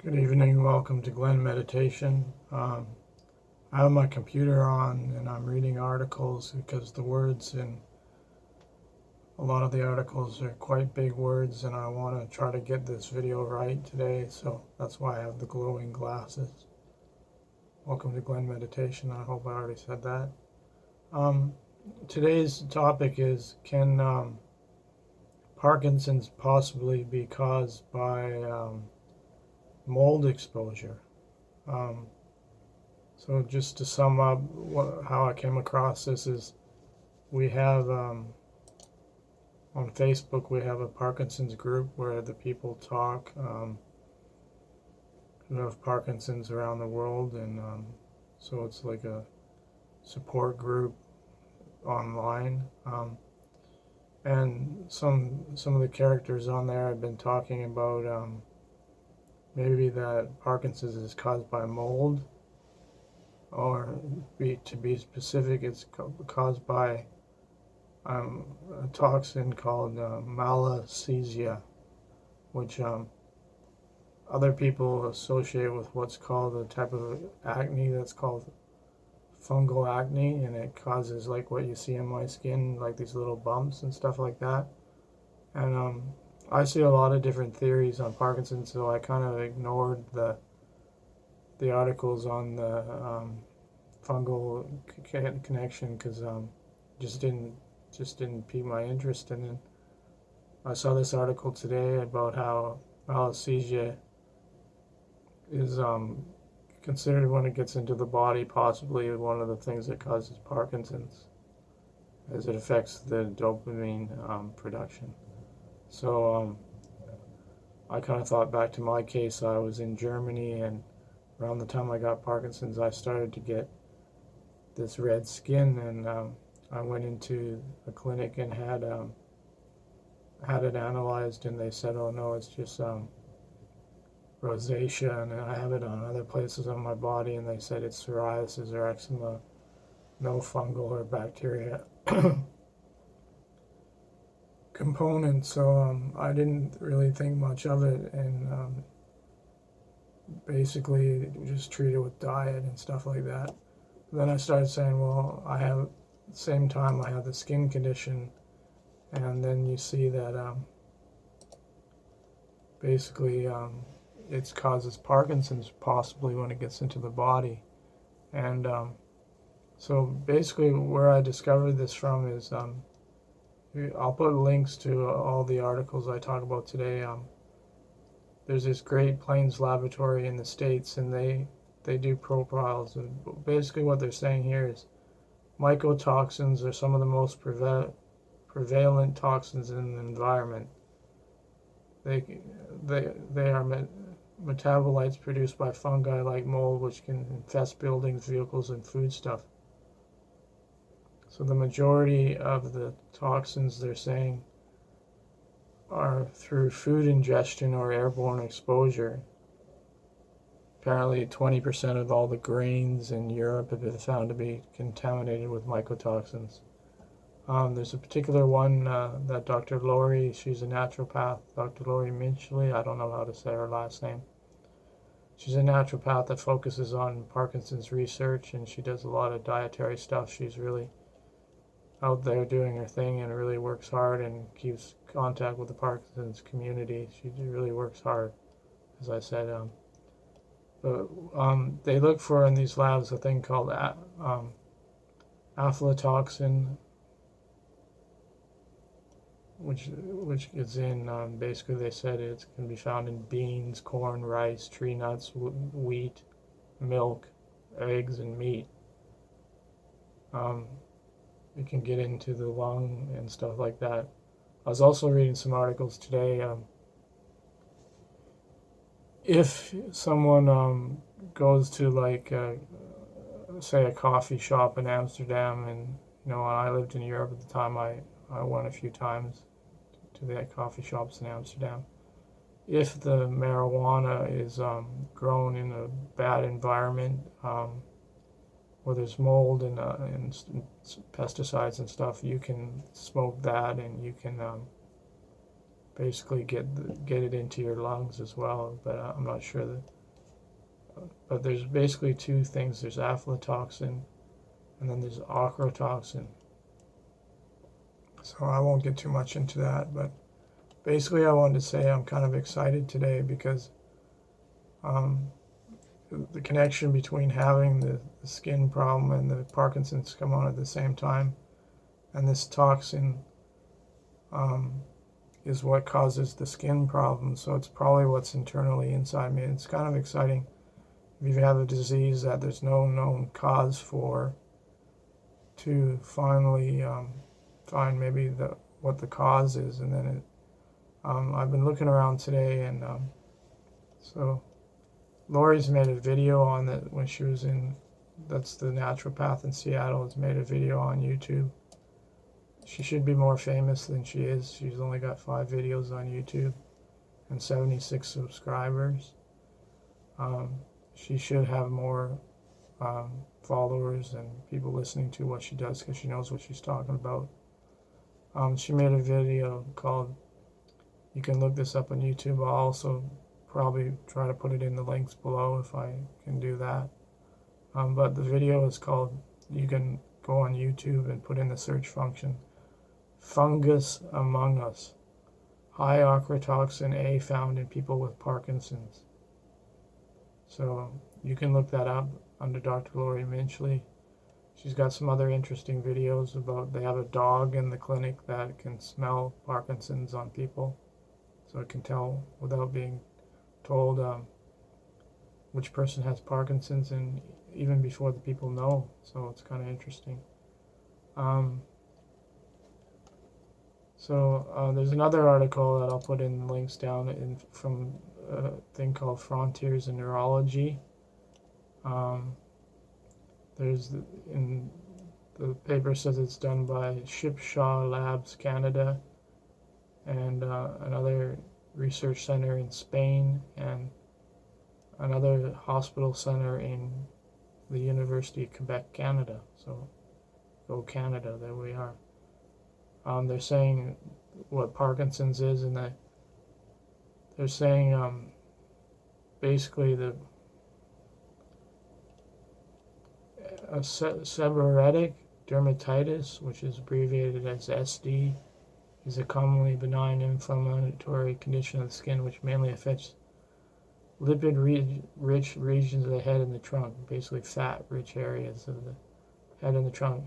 Good evening, welcome to Glen Meditation. I have my computer on and I'm reading articles because the words in a lot of the articles are quite big words, and I want to try to get this video right today, so that's why I have the glowing glasses. Welcome to Glen Meditation. I hope I already said that. Today's topic is, can Parkinson's possibly be caused by mold exposure? So just to sum up how I came across this is, we have on Facebook we have a Parkinson's group where the people talk who have Parkinson's around the world, and so it's like a support group online, and some of the characters on there have been talking about maybe that Parkinson's is caused by mold, or to be specific, it's caused by a toxin called Malassezia, which other people associate with what's called a type of acne that's called fungal acne, and it causes like what you see in my skin, like these little bumps and stuff like that. And I see a lot of different theories on Parkinson's, so I kind of ignored the articles on the fungal connection because just didn't pique my interest. And then I saw this article today about how Malassezia is considered, when it gets into the body, possibly one of the things that causes Parkinson's, as it affects the dopamine production. So I kind of thought back to my case. I was in Germany, and around the time I got Parkinson's, I started to get this red skin, and I went into a clinic and had it analyzed, and they said, "Oh no, it's just rosacea," and I have it on other places on my body, and they said it's psoriasis or eczema, no fungal or bacteria component. So I didn't really think much of it, and basically just treat it with diet and stuff like that. Then I started saying, well, I have, at the same time I have the skin condition, and then you see that basically it causes Parkinson's possibly when it gets into the body. And so basically where I discovered this from is, I'll put links to all the articles I talk about today. There's this Great Plains laboratory in the States, and they do profiles, and basically what they're saying here is mycotoxins are some of the most prevalent toxins in the environment. They are metabolites produced by fungi like mold, which can infest buildings, vehicles, and foodstuff. So the majority of the toxins, they're saying, are through food ingestion or airborne exposure. Apparently 20% of all the grains in Europe have been found to be contaminated with mycotoxins. There's a particular one that Dr. Laurie, she's a naturopath, Dr. Laurie Mischley, I don't know how to say her last name. She's a naturopath that focuses on Parkinson's research, and she does a lot of dietary stuff. She's really out there doing her thing and really works hard and keeps contact with the Parkinson's community. She really works hard, as I said. But they look for in these labs a thing called aflatoxin, which is in, basically they said it can be found in beans, corn, rice, tree nuts, wheat, milk, eggs, and meat. It can get into the lung and stuff like that. I was also reading some articles today. If someone goes to, like, say a coffee shop in Amsterdam, and when I lived in Europe at the time, I went a few times to the coffee shops in Amsterdam. If the marijuana is grown in a bad environment, where there's mold and pesticides and stuff, you can smoke that, and you can basically get it into your lungs as well. But I'm not sure that. But there's basically two things. There's aflatoxin, and then there's ochratoxin. So I won't get too much into that, but basically I wanted to say I'm kind of excited today because the connection between having the skin problem and the Parkinson's come on at the same time, and this toxin is what causes the skin problem. So it's probably what's internally inside me. It's kind of exciting. If you have a disease that there's no known cause for, to finally find maybe what the cause is, and then I've been looking around today, and so Laurie's made a video on that when she was that's the naturopath in Seattle, has made a video on YouTube. She should be more famous than she is. She's only got 5 videos on YouTube and 76 subscribers. She should have more followers and people listening to what she does because she knows what she's talking about. She made a video called, you can look this up on YouTube. I'll also probably try to put it in the links below if I can do that. But the video is called, you can go on YouTube and put in the search function, Fungus Among Us, high ochratoxin A found in people with Parkinson's. So you can look that up under Dr. Laurie Mischley. She's got some other interesting videos about, they have a dog in the clinic that can smell Parkinson's on people. So it can tell without being told which person has Parkinson's, and even before the people know. So it's kind of interesting. There's another article that I'll put in links down from a thing called Frontiers in Neurology. The paper says it's done by Shipshaw Labs Canada and another research center in Spain and another hospital center in the University of Quebec, Canada. So go Canada, there we are. They're saying what Parkinson's is, and they're saying basically seborrheic dermatitis, which is abbreviated as SD, is a commonly benign inflammatory condition of the skin which mainly affects lipid-rich regions of the head and the trunk, basically fat-rich areas of the head and the trunk.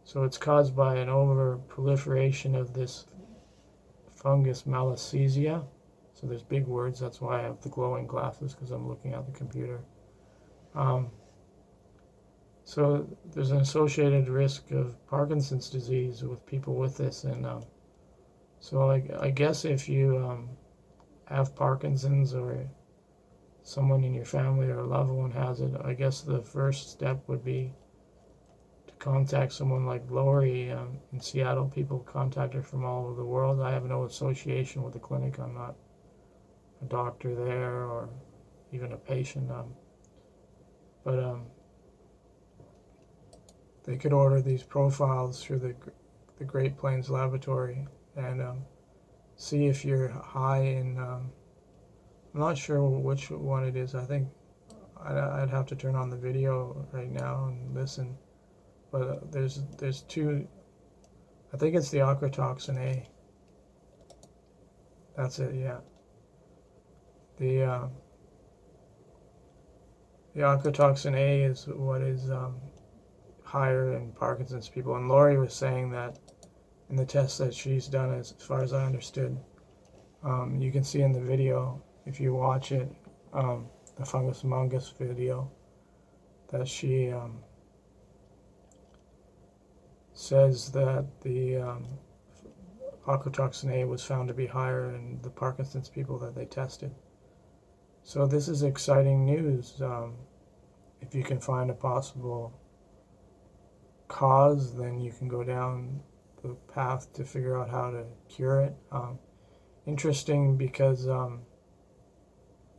So it's caused by an over-proliferation of this fungus Malassezia. So there's big words, that's why I have the glowing glasses, because I'm looking at the computer. So there's an associated risk of Parkinson's disease with people with this, and so I guess if you have Parkinson's or someone in your family or a loved one has it, I guess the first step would be to contact someone like Laurie in Seattle. People contact her from all over the world. I have no association with the clinic. I'm not a doctor there or even a patient. But they could order these profiles through the Great Plains Laboratory and see if you're high in, I'm not sure which one it is. I think I'd have to turn on the video right now and listen. But there's two, I think it's the ochratoxin A. That's it, yeah. The ochratoxin A is what is higher in Parkinson's people. And Laurie was saying that in the tests that she's done, as far as I understood, you can see in the video, if you watch it, the Fungus Among Us video, that she says that the ochratoxin A was found to be higher in the Parkinson's people that they tested. So this is exciting news. If you can find a possible cause, then you can go down the path to figure out how to cure it. Interesting because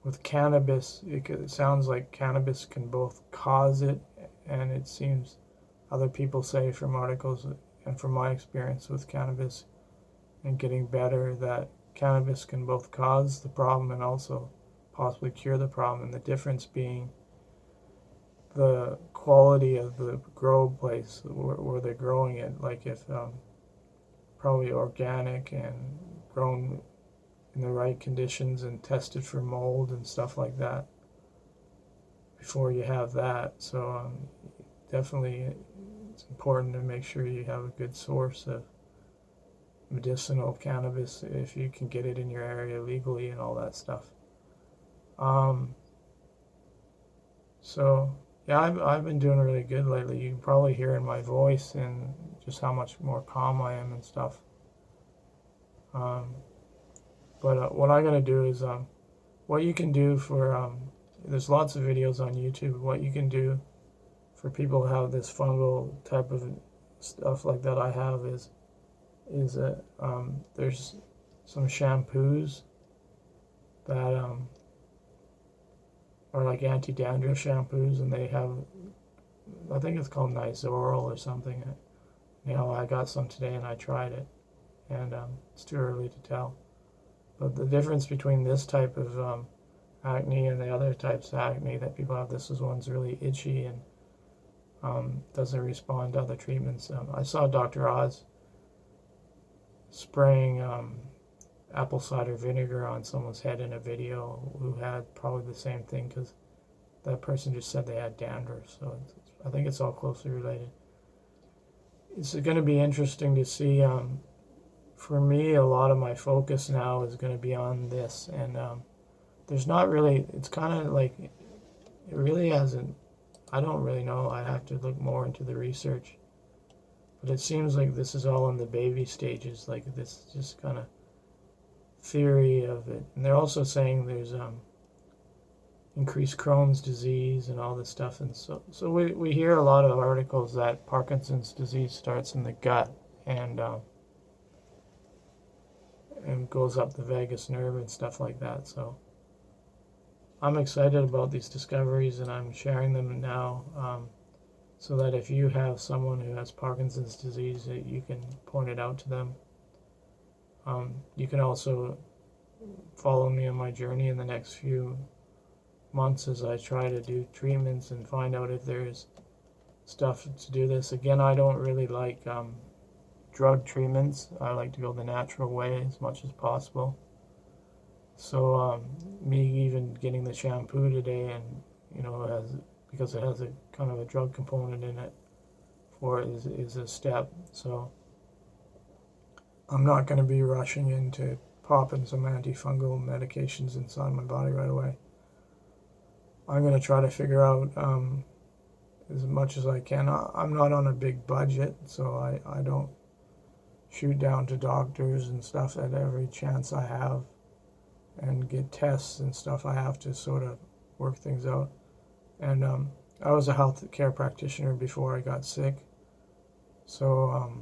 with cannabis, it sounds like cannabis can both cause it, and it seems other people say from articles and from my experience with cannabis, and getting better, that cannabis can both cause the problem and also possibly cure the problem, and the difference being the quality of the grow place where they're growing it. Like if probably organic and grown in the right conditions and tested for mold and stuff like that before you have that. So definitely it's important to make sure you have a good source of medicinal cannabis if you can get it in your area legally and all that stuff. So yeah, I've been doing really good lately. You can probably hear in my voice and just how much more calm I am and stuff. But what I'm going to do is what you can do for, there's lots of videos on YouTube, what you can do for people who have this fungal type of stuff like that I have is there's some shampoos that are like anti-dandruff shampoos, and they have, I think it's called Nizoral or something. You know, I got some today and I tried it, and it's too early to tell. But the difference between this type of acne and the other types of acne that people have, this is one's really itchy and doesn't respond to other treatments. I saw Dr. Oz spraying apple cider vinegar on someone's head in a video who had probably the same thing, because that person just said they had dandruff. So I think it's all closely related. It's going to be interesting to see. For me, a lot of my focus now is going to be on this, and there's not really, it's kind of like, it really hasn't, I don't really know, I have to look more into the research, but it seems like this is all in the baby stages, like this just kind of theory of it. And they're also saying there's increased Crohn's disease and all this stuff, and so we hear a lot of articles that Parkinson's disease starts in the gut and goes up the vagus nerve and stuff like that. So I'm excited about these discoveries, and I'm sharing them now, so that if you have someone who has Parkinson's disease, you can point it out to them. You can also follow me on my journey in the next few months as I try to do treatments and find out if there's stuff to do this. Again, I don't really like drug treatments. I like to go the natural way as much as possible. So me even getting the shampoo today, and you know, because it has a kind of a drug component in it for it, is a step. So I'm not going to be rushing into popping some antifungal medications inside my body right away. I'm going to try to figure out as much as I can. I'm not on a big budget, so I don't shoot down to doctors and stuff at every chance I have and get tests and stuff. I have to sort of work things out. And I was a health care practitioner before I got sick, so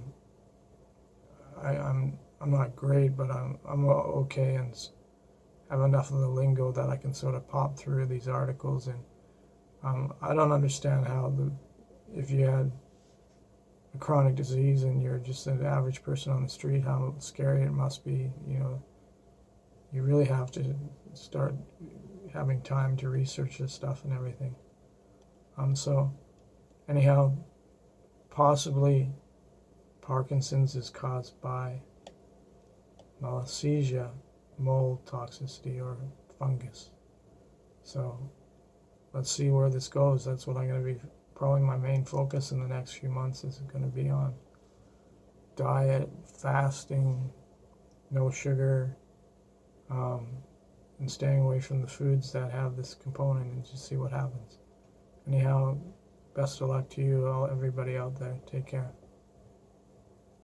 I'm not great, but I'm okay and have enough of the lingo that I can sort of pop through these articles. And I don't understand how if you had a chronic disease and you're just an average person on the street, how scary it must be. You know, you really have to start having time to research this stuff and everything. So anyhow, possibly Parkinson's is caused by Malassezia, mold toxicity, or fungus. So let's see where this goes. That's what I'm going to be, probably my main focus in the next few months is going to be on diet, fasting, no sugar, and staying away from the foods that have this component, and just see what happens. Anyhow, best of luck to you all, everybody out there. Take care.